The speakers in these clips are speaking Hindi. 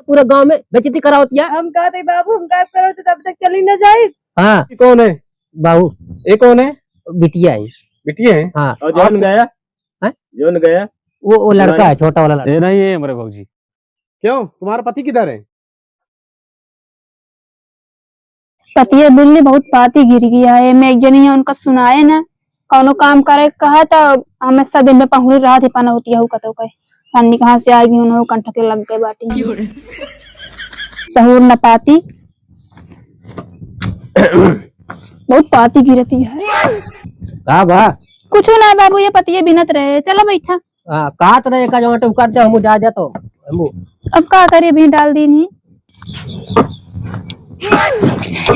पूरे गांव में बेइज्जती करावती है। हम कहते बाबू हम गायब करो तो तब तक चली न जाए। हाँ ये कौन है? बाबू ये कौन है? बिटिया है। बिटिया है? हाँ और जौन गया हैं? जौन गया वो लड़का है, छोटा वाला लड़का। ये नहीं है हमारे भाजी। क्यों, तुम्हारा पति किधर है? पतिया बिल्ली बहुत पाती गिर गया है। मैं एक जनी है उनका सुनाए ना कौनो काम करे कहा तो हमेशा दिन में पहुंच रहा थी पाना होती है कतो कहे रानी कहाँ से आएगी उन्होंने कंठके लग गए बाटी सहूर न पाती बहुत पाती गिरती है। हाँ बा कुछ ना बाबू ये पतिये बिनत रहे चलो बैठा। हाँ कहा तो नहीं का जो करते हम जा जा तो हम अब क्या करिए भी डाल दी नहीं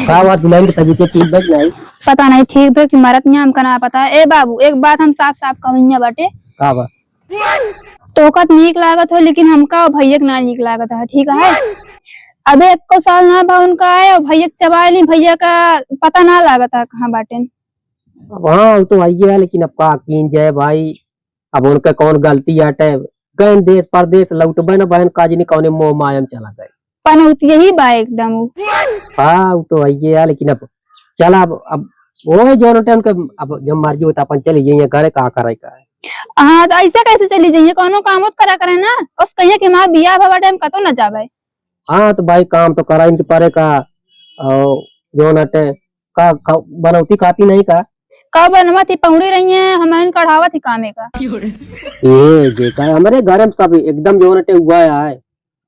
का बात दुल्हन की तबीयत ठीक बच नहीं पता नहीं ठीक है कि मरत नहीं हमका ना पता है। ए बाबू एक बात हम साफ साफ कहिया बाटे का बा तोकत नीक लागत हो लेकिन हमका और भैया ना नीक लागत है ठीक है। अब एक को साल ना बा उनका है और भैया चबाए नहीं भैया का पता ना लागत है कहाँ बाटे। हाँ तो आइए है लेकिन अब का कीन जाए भाई अब उनका कौन गलती हटे गए देश परदेश लौटबे न बहन काजनी कौने मोह माया में चला गए पनौती यही बा एकदम। हाँ तो आइए है लेकिन अब चला अब वो है जो टाइम के अब जब मर्जी होता अपन चले जाइए घरे का करे का है। हाँ तो ऐसा कैसे चली जाइए कोनो काम मत करा करे ना उस कहिए कि माँ बिया भवा टाइम कतो न जावे। हाँ तो भाई काम तो करा इनके परे का जो नटे का बनौती खाती नहीं का कब बनवा थी पहुड़ी रही है हमारे कढ़ावा थी कामे का ये देखा है हमारे घर में सब एकदम जो नटे हुआ है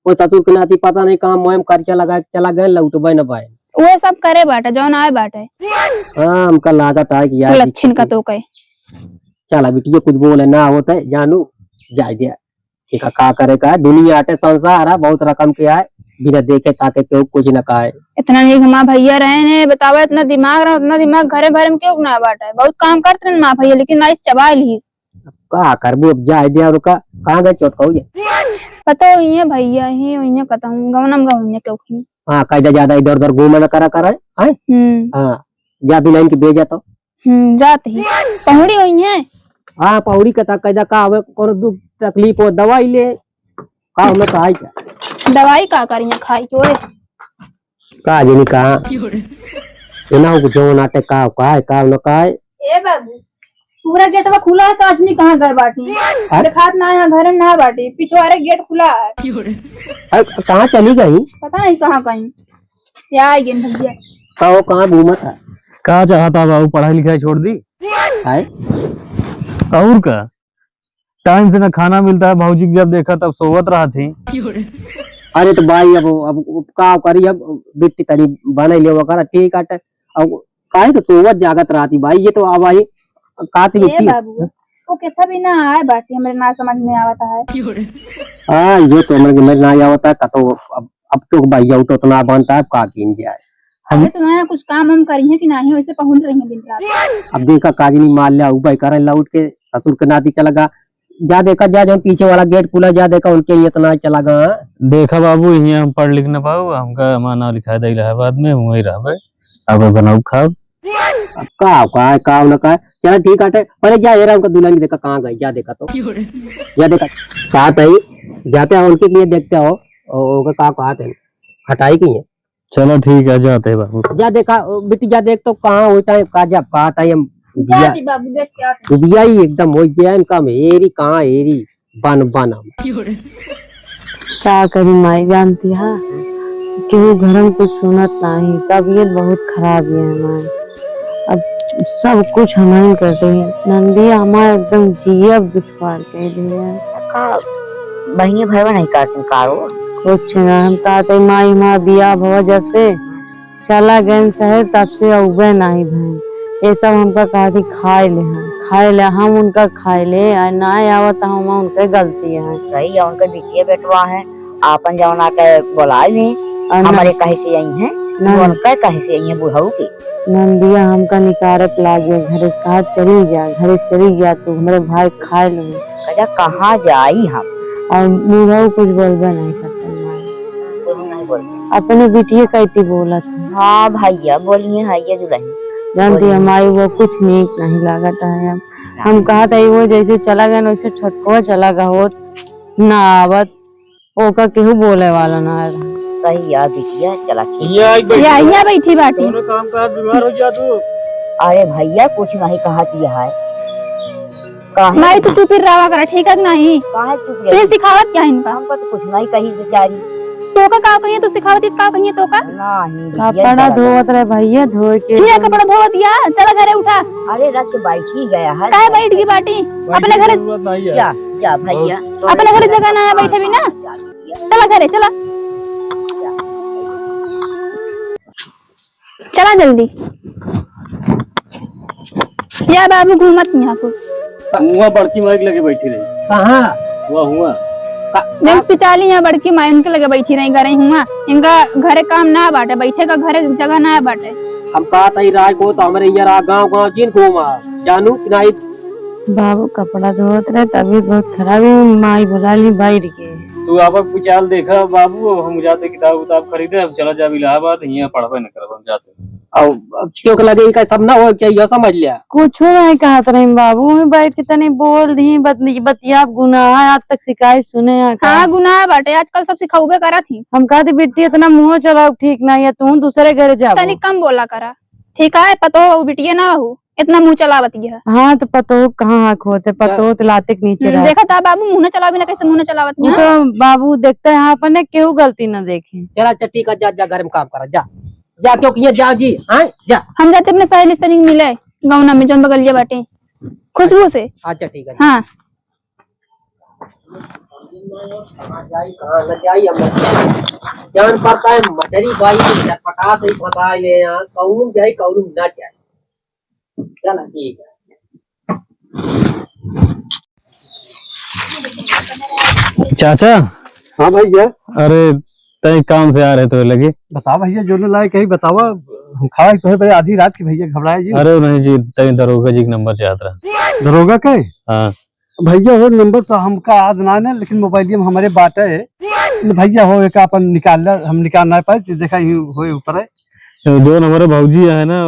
वो ससुर के नाती पता नहीं कहाँ मोहम कर चला गए लौटबे न पाए वो सब करे बाटे जौन आए बाटे। हाँ हमका लागत है कि यार लक्षण का तो कहे चला बिटिया कुछ बोले ना होता है जानू जाए दिया ठीक है का करे का दुनिया आटे संसार है बहुत रकम के आए बिना देखे ताके क्यों कुछ न का है। इतना नहीं माँ भैया रहे ने बतावा इतना दिमाग रहा उतना दिमाग घरे भरे में क्यों ना बाटा है बहुत काम करते हैं माँ भैया लेकिन नाइस चबा ली का करबू अब जाए दिया रुका कहाँ गए चोट कहू पता ये भैया ही कतहूँ गवनम गवनिया क्यों हाँ कायदा ज्यादा इधर उधर घूमे न करा करे हाँ जा दुल्हन की भेजा तो जाते ही पहुड़ी हुई है। हाँ पौड़ी का कायदा का हवे कोनो दुख तकलीफ हो दवाई ले का हमें कहा क्या दवाई का करिए खाई के का जनी कहा इना को जो नाटक का है का न का है। ए बाबू पूरा गेट में खुला है काज नहीं कहाँ गए बाटी दिखात ना है घर में ना बाटी पिछवाड़े गेट खुला है कहाँ चली गई पता नहीं कहाँ कहीं क्या आई भैया का वो कहाँ घूमा था कहा चाहता बाबू पढ़ाई लिखाई छोड़ दी है और का टाइम से ना खाना मिलता है भाजी जब देखा तब सोवत रहा थी। अरे तो भाई अब का करी अब बिट्टी तरी बना ले वो करा ठीक है अब काहे तो सोवत जागत रहा थी भाई ये तो अब आई काती बिट्टी बाबू वो कैसा भी ना आए बाटी हमारे ना समझ में आवता है। हाँ ये तो मेरे ना आवता है तो अब तो भाई जाऊ तो उतना बनता है का कीन जाए अरे तुम्हारा कुछ काम हम करी है कि नहीं वैसे पहुंच रही है दिन रात। अब देखा काजनी मार लिया भाई करे लौट के ससुर के नाती चला गया जा देखा जा जो पीछे वाला गेट खुला जा देखा उनके इतना चला गया देखा बाबू यहाँ हम पढ़ लिख न पाऊ हमका माना लिखा दे इलाहाबाद में वही रहा अब बनाऊ खाओ का न का चला ठीक है पहले जा ये रहा उनका दुल्हन देखा कहाँ गई जा देखा तो जा देखा कहा जाते हैं उनके लिए देखते हो कहा थे हटाई की है। चलो ठीक है जाते हैं बाबू जा देखा बेटी जा देख तो कहाँ हो टाइम का जब कहा था हम बाबू देख क्या डुबिया ही एकदम हो गया इनका एरी कहाँ एरी बन बन क्या करी माई जानती है क्यों घर में कुछ सुनत नहीं तबीयत बहुत खराब है हमारी अब सब कुछ हमारे कर रही है नंदिया हमारा एकदम जीव दुश्वार कह रही है बहिनी भाई नहीं काटन कारो कुछ ना हम कहते माई माँ बिया भवा जब से चला गए शहर तब से उबे नहीं बहन ये सब हमका कहती खाए ले हम उनका खाए ले ना आवत हम उनके गलती है सही है उनका बिटिया बेटवा है आपन जवना के बोला नहीं हमारे कहे से आई है उनका कहे से आई है बुढ़ऊ की नंदिया हमका निकारत लागे घरे कहा चली जा तू हमारे भाई खाए लो कहा कहाँ जाई हम और बुढ़ऊ कुछ बोलबे नहीं करता अपने बिटिया कहती बोला था। हाँ भैया बोलिए भैया दुल्हन जानती हमारी वो कुछ नीक नहीं लागता है हम कहा था वो जैसे चला गया वैसे छटको चला गया हो ना आवत ओका केहू बोले वाला ना रहे। सही याद दिखिया चला ठीक। ये आइया बैठी बाटी दोनों काम का बीमार हो जा तू। अरे भैया कुछ नहीं कहा दिया है। माई तो तू फिर रवा करा ठीक है कि नहीं? काहे चुप तुझे गई? सिखावत क्या है इनका? हमको तो कुछ नहीं कही बेचारी। तो का कहिए तू सिखावत का कहिए तो का? नहीं कपड़ा धोवत रहे भैया, धो के ठीक है कपड़ा धोवा दिया, चला घरे उठा। अरे रस के बैठ ही गया है। काहे बैठ गई बाटी? अपने घरे जा जा भैया अपने घरे जगह ना है बैठे भी ना। चला घरे चला, चला जल्दी। या बाबू घूमत यहाँ को हुआ बड़की माइक लगे बैठी रही। कहाँ हुआ जब पिचाली यहाँ बड़की माई उनके लगे बैठी रही गई हुआ। इनका घरे काम ना बाटे, बैठे का घरे जगह ना बाटे। हम कहा था राय को तो हमारे यहाँ गाँव जिन घूमा जानू कि नहीं। बाबू कपड़ा धोत रहे, तबीयत बहुत खराब है, माई बुला ली बैठ के। तू आपक विचार देखा बाबू, हम जाते किताब उताब खरीदे, हम चला जा इलाहाबाद, यहाँ पढ़बे न करब, हम जाते। अब क्यों लगे का सब ना हो क्या यह समझ लिया। कुछ नहीं कहत रही बाबू, मैं बैठ के तनी बोल दी बतिया गुनाह है, आज तक शिकायत सुने हैं का? हाँ गुनाह बाटे, आजकल सब सिखाऊबे करा थी। हम कहते बेटी इतना मुंह चलाओ ठीक नहीं है, तू दूसरे घर जा। तनी कम बोला करा ठीक है, पतो हो बिटिया ना हो इतना मुंह चलावती है। हाँ तो पतो कहाँ आँख होते, पतो तो लाते के नीचे रहा। देखा था बाबू मुंह न चलावी ना, कैसे मुंह न चलावती है। तो बाबू देखते हैं यहाँ अपन केहू गलती न देखे। चला चट्टी का जा घर में काम करा जा जा, क्योंकि ये जा जी हाँ जा। हम जाते अपने सहेली से नहीं मिले गौना में जौन बगलिया बाटे खुशबू से। अच्छा ठीक है। हाँ जान पड़ता है मटरी बाई पटा से पता ले यहाँ कौन जाए कौन ना जाए। चला ठीक है। चाचा। हाँ भैया अरे तय काम से आ रहे तो लगे। बताओ भैया, जो लाए कहीं बतावा। हम खाए तो है भाई आधी रात की भैया, घबराए जी। अरे नहीं जी, तय दरोगा जी का नंबर चाहत रहा। दरोगा के हाँ भैया वो नंबर तो हमका याद ना है, लेकिन मोबाइल में हमारे बाटे है भैया। हो एक अपन निकाल हम निकाल ना पाए, देखा ही हो ऊपर है। जो हमारे भौजी है ना,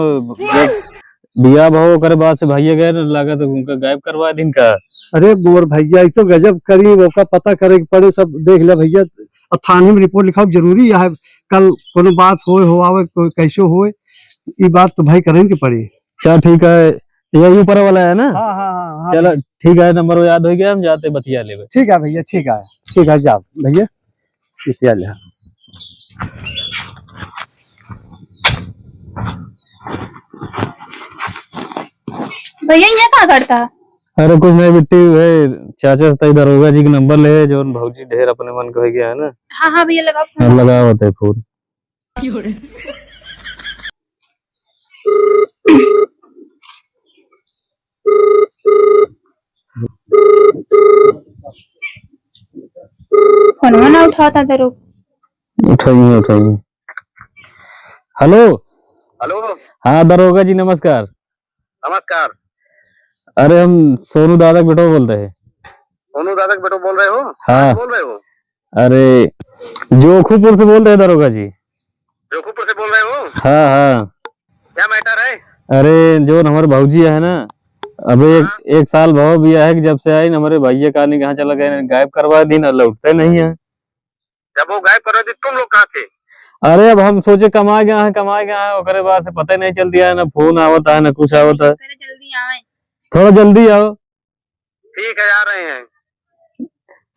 बिया भाव करे बाद से भैया गए लगा तो उनका गायब करवा दिन का। अरे मोर भैया एक तो गजब करी, ओका पता करे के पड़े, सब देख ले भैया। अब थाने में रिपोर्ट लिखाओ जरूरी है, कल कोनो बात हो आवे कैसे हो, ये बात तो भाई करेंगे पड़ी। चल ठीक है, यही ऊपर वाला है ना। हाँ हाँ हाँ हाँ। चलो ठीक है, नंबर याद हो गया, हम जाते बतिया लेवे। ठीक है भैया, ठीक है जाओ भैया बतिया ले। भैया ये क्या करता? अरे कुछ नहीं बिट्टी, चाचा से दरोगा जी का नंबर ले, जो भौजी ढेर अपने मन को हो गया है ना। हाँ हाँ भैया लगा लगा होता है फोन। फोन ना उठाता तेरे। उठाइए। हेलो। हेलो। हाँ दरोगा जी नमस्कार। नमस्कार। अरे हम सोनू दादा के बेटो बोलते हैं। सोनू दादा के बेटो बोल रहे हो? हाँ बोल रहे हो? अरे जोखूपुर से बोल रहे हैं दरोगा जी। जोखूपुर से बोल रहे हो? हाँ हाँ। क्या मैटर है? अरे जो हमारे भौजी है ना, अब एक साल भाव भी है कि जब से आई हमारे भैया कहानी कहाँ चला गए, गायब करवा दी ना, लौटते नहीं है। जब वो गायब कर रहे थे तुम लोग कहाँ थे? अरे अब हम सोचे कमा गया है, ओकरे बाद से पता ही नहीं चल दिया है, ना फोन आवता है ना कुछ आवता है। जल्दी आवे। थोड़ा जल्दी आओ। ठीक है आ रहे हैं।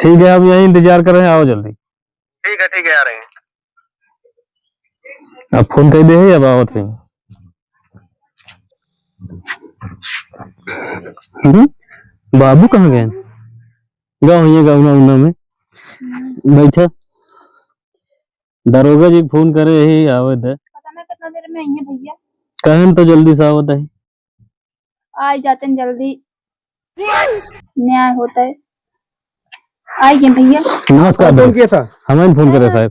ठीक है, हम यही इंतजार कर रहे हैं, आओ जल्दी। ठीक है आ रहे हैं। अब फोन कर दे अब आवत है। बाबू कहाँ गए? गाँव में बैठे, दरोगा जी फोन करे ही आवत है। पता नहीं कितना देर में आएंगे भैया। कहन तो जल्दी से आवत है। आ जाते हैं जल्दी, न्याय होता है। आइए भैया। नमस्कार। फोन किया था? हमें फोन करे साहब।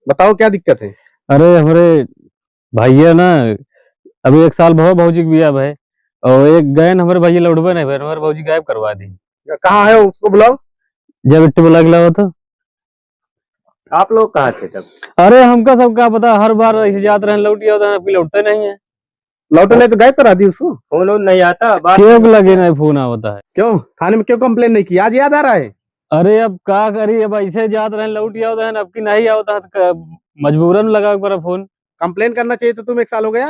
बताओ क्या दिक्कत है? अरे हमारे भैया ना अभी एक साल भाव भौजी बिया भाई, और एक गए हमारे भैया लौटबे नहीं भाई, हमारे भौजी गायब करवा दी। कहाँ है उसको बुलाओ। जब इट्टे बुला गया तो आप लोग कहाँ थे तब? अरे हमका सब क्या पता, हर बार ऐसे जाते रहे लौटी होता है, लौटते नहीं है। लौटने तो गायब करा दी उसको। फोन नहीं आता, क्यों लगे नहीं फोन आवता है? क्यों थाने में क्यों कंप्लेन नहीं की? आज याद आ रहा है? अरे अब का करी, अब ऐसे जात रहे लौट आओ रहन, अब की नहीं आओ तो मजबूरन लगा पर फोन। कंप्लेन करना चाहिए तो तुम 1 साल हो गया।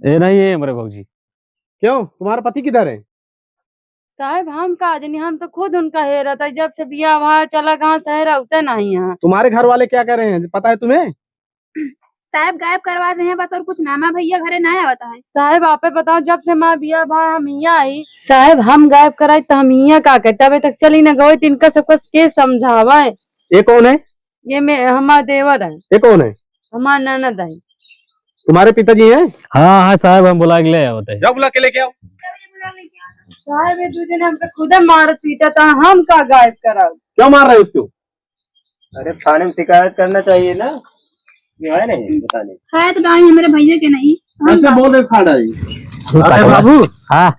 ए नहीं है हमारे भाजी। क्यों, तुम्हारा पति किधर है? साहब हम का जानी, हम तो खुद उनका हेरा था, जब से बिया वहाँ चला कहाँ शहर होता नहीं यहाँ। तुम्हारे घर वाले क्या कह रहे हैं, पता है तुम्हें? साहब गायब करवा रहे हैं बस, और कुछ नामा भैया घरे ना आवता है। साहब आपे बताओ, जब से माँ बिया भाई हम यहाँ आई साहब, हम गायब कराई तो हम यहाँ का कहते अबे तक चली न गए, इनका सबको के समझावा है। ये कौन है? ये में हमारा देवर है, ये कौन है? हमारा ननद है। तुम्हारे पिताजी हैं? हाँ हाँ साहब, हम बुला के ले आओ बताइए। जाओ बुला के लेके आओ। साहब ये 2 दिन हमको खुद मार पीटा था, हम का गायब कराओ। क्यों मार रहे हो उसको? अरे थाने में शिकायत करना चाहिए ना, ये है नहीं बताने। है तो गाय मेरे भैया के नहीं। ऐसे बोल रहे खाड़ा जी। अरे बाबू, हाँ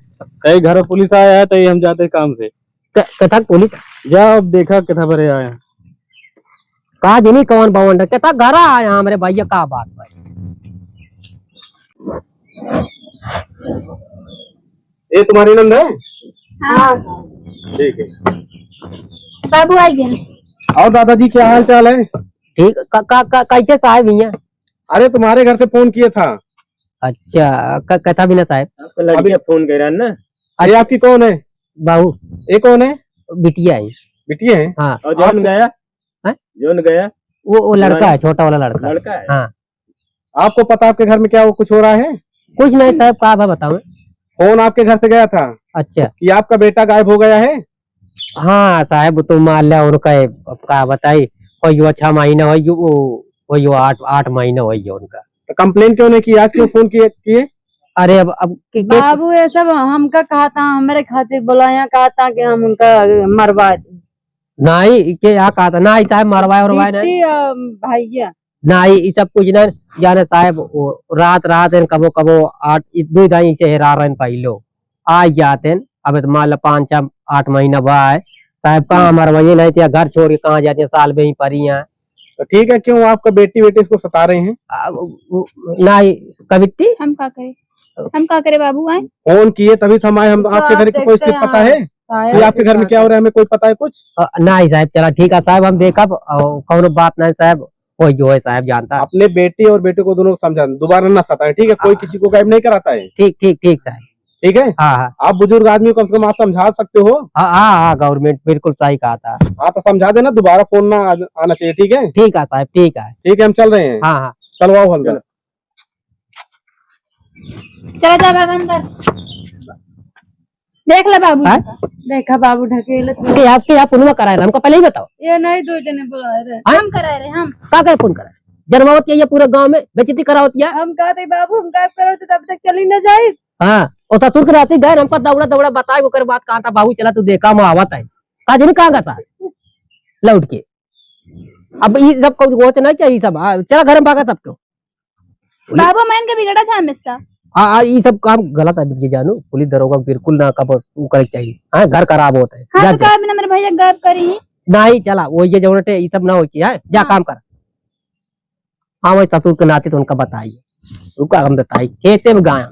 कई घर पुलिस आया है तो हम जाते काम से। कथा पुलिस जाओ अब देखा कितना बड़े आया। कहा जिनी कौन बावन कथा घर आया हमारे भैया का बात भाई। ये तुम्हारी नंद है? हाँ ठीक है। बाबू आई गए। और दादाजी क्या हाल चाल है? ठीक कैसे साहब भैया? अरे तुम्हारे घर से फोन किया था। अच्छा कथा भी ना साहब, अभी फोन कर रहा ना। अरे आपकी कौन है? बाबू ये कौन है? बिटिया है। बिटिया है? हाँ और जौन गया हैं? जौन गया वो लड़का है, छोटा वाला लड़का। लड़का है। हाँ आपको पता आपके घर में क्या वो कुछ हो रहा है? कुछ नहीं साहब, कहा है बताओ। फोन आपके घर से गया था अच्छा कि आपका बेटा गायब हो गया है। हाँ साहब, तो मान लिया उनका का बताई कोई 6 महीना हो, 8 महीना हो उनका। तो कंप्लेन क्यों नहीं की? आज क्यों फोन किए? अरे अब बाबू ये सब हमका कहा था, हमारे खातिर बुलाया, कहा था कि हम उनका मरवा दें। नहीं के यहाँ कहा था ना साहब, मरवाए उरवाए नहीं बिट्टी और भैया नहीं, ये सब कुछ नहीं जाने साहब। रात रात कबो कबो 2 ढाई से हेरा रहे पहलो आ जाते। अब तो मान लो 5-8 महीना बाद साहब कहाँ मरवाइए नहीं थे, घर छोड़ के कहाँ जाते हैं, साल में ही पड़ी हैं। तो ठीक है, क्यों आपका बेटी इसको सता रहे हैं? नहीं कविट्टी हम का करे बाबू आए। फोन किए तभी तो हम आए। हम आपके घर की कोई स्थिति पता है कि आपके घर में क्या हो रहा है? हमें कोई पता है कुछ? नहीं साहब, चला ठीक है साहब, हम देखा कौन बात नहीं साहब, कोई जो है साहब जानता। अपने बेटी और बेटे को दोनों को समझा, दोबारा ना सताए, ठीक है? कोई किसी को गायब नहीं कराता है। ठीक ठीक ठीक साहब, ठीक है? हाँ हाँ आप बुजुर्ग आदमी को कम से कम आप समझा सकते हो। हाँ हाँ हाँ, गवर्नमेंट बिल्कुल सही कहा था। हाँ तो समझा देना, दोबारा फोन ना आना चाहिए। ठीक है? ठीक है साहब, ठीक है। ठीक है, हम चल रहे हैं। हाँ हाँ चलो आओ अंदर। चला जा भाग अंदर। देख ले बाबू। हाँ? देखा बाबू ढकेले तो। कि आपके यहाँ पुनवा कराए हमको पहले ही बताओ। ये नहीं 2 जने बुलाए रहे। हम कराए रहे हम। का करे फोन कराए जन्मावत ये पूरे गांव में बेइज्जती करावत या। हम कहते बाबू हम गायब करो तो तब तक चली न जाए। हाँ और तुर्क राती गए हमको दौड़ा दौड़ा बताए ओकर बात कहा था, बाबू चला तू देखा मैं आवत है का जनी कहाँ गता लौट के। अब ये सब कुछ गोच नहीं चाहिए सब। चला घर में भागा सबको। बाबू मैं इनके बिगड़ा था हमेशा। हाँ ये सब काम गलत है ये जानू, पुलिस दरोगा बिल्कुल ना का वो करे चाहिए। हाँ घर खराब होता है। हाँ जा, तो जा। कहा बिना मेरे भैया गायब करी ही। नहीं चला वो ये जो ये सब ना हो है, जा हाँ। काम कर। हाँ वही ससुर के नाते तो उनका बताइए, उनका हम बताइए खेते में गाय।